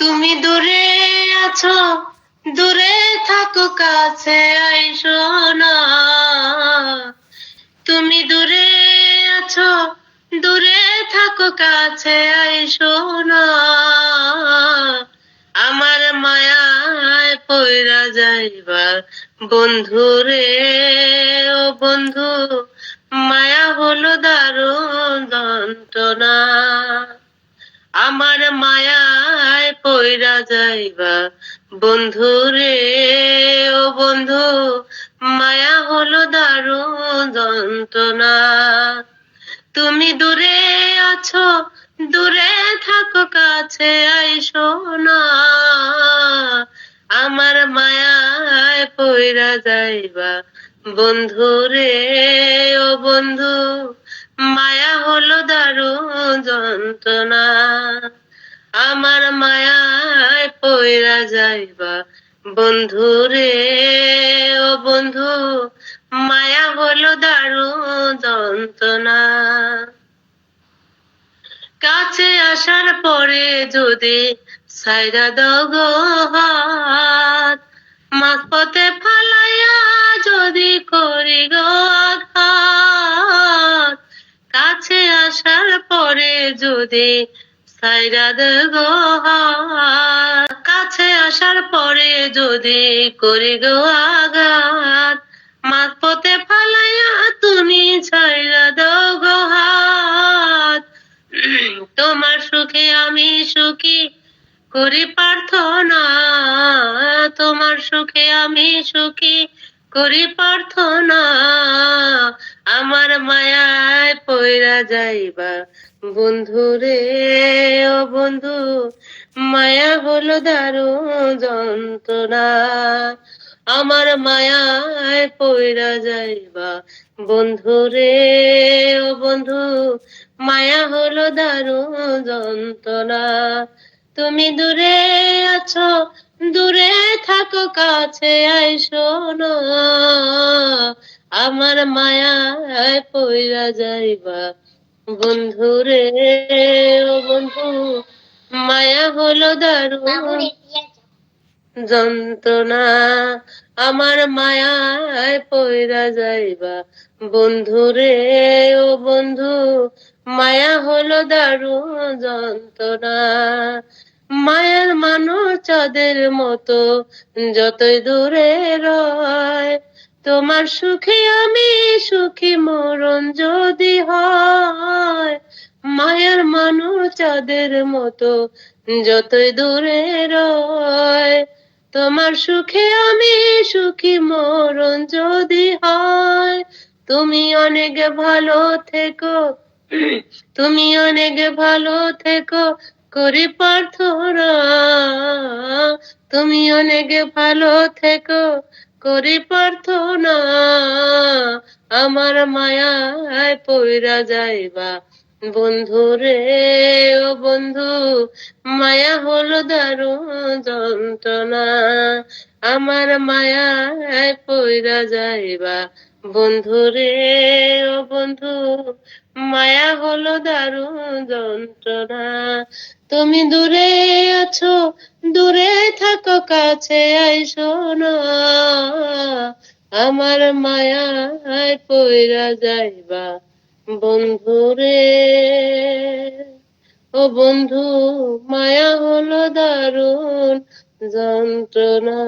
তুমি দূরে আছো, দূরে থাকো কাছে আইসো না। তুমি দূরে আছো, দূরে থাকো কাছে আইসো না। আমার মায়ায় পইরা যাইবা বন্ধু রে, ও বন্ধু, মায়া হলো দারুণ যন্ত্রণা। আমার মায়ায় পইরা যাইবা বন্ধু রে, ও বন্ধু, মায়া হলো দারুণ যন্ত্রণা। তুমি দূরে আছো, দূরে থাকো কাছে আইসো না। আমার মায়ায় পইরা যাইবা বন্ধু রে, ও বন্ধু, মায়া হলো দারুণ যন্ত্রণা। আমার মায়ায় পইরা যাইবা বন্ধু রে, ও বন্ধু, মায়া হলো দারুণ যন্ত্রণা। কাছে আসার পরে যদি ছাইরা দাও গো হাত, মাঝপথে ফালাইয়া যদি করি গো আঘাত। কাছে আসার পরে যদি ছাইরা দাও গো হাত, কাছে আসার পরে যদি করি গো আঘাত। মাঝপথে ফালাইয়া তুমি ছাইরা দাও গো হাত। তোমার সুখে আমি সুখী করি প্রার্থনা, তোমার সুখে আমি সুখী করি প্রার্থনা। আমার মায়ায় পইরা যাইবা বন্ধু রে, ও বন্ধু, মায়া হলো দারুণ যন্ত্রণা। আমার মায়ায় পইরা যাইবা বন্ধু রে, ও বন্ধু, মায়া হলো দারুণ যন্ত্রণা। তুমি দূরে আছো, দূরে থাকো কাছে আইসো না। আমার মায়ায় পইরা যাইবা বন্ধু রে, ও বন্ধু, মায়া হলো দারুণ যন্ত্রণা। আমার মায়ায় পইরা যাইবা বন্ধু রে, ও বন্ধু, মায়া হলো দারুণ যন্ত্রণা। মায়ার মানুষ চাঁদের মতো যতই দূরে রয়, তোমার সুখে আমি সুখী মরণ যদি হয়। মায়ার মানুষ চাঁদের মতো যতই দূরে রয়, তোমার সুখে আমি সুখী মরণ যদি হয়। তুমি অনেক ভালো থেকো, তুমি অনেক ভালো থেকো করি প্রার্থনা। তুমি অনেক ভালো থেকো করি প্রার্থনা। আমার মায়ায় পইরা যাইবা বন্ধু রে, ও বন্ধু, মায়া হলো দারুণ যন্ত্রণা। আমার মায়ায় পইরা যাইবা বন্ধু রে, ও বন্ধু, মায়া হলো দারুণ যন্ত্রণা। তুমি দূরে আছো, দূরে থাকো কাছে আইসো না। আমার মায়ায় পইরা যাইবা বন্ধু রে, ও বন্ধু, মায়া হলো দারুণ যন্ত্রণা।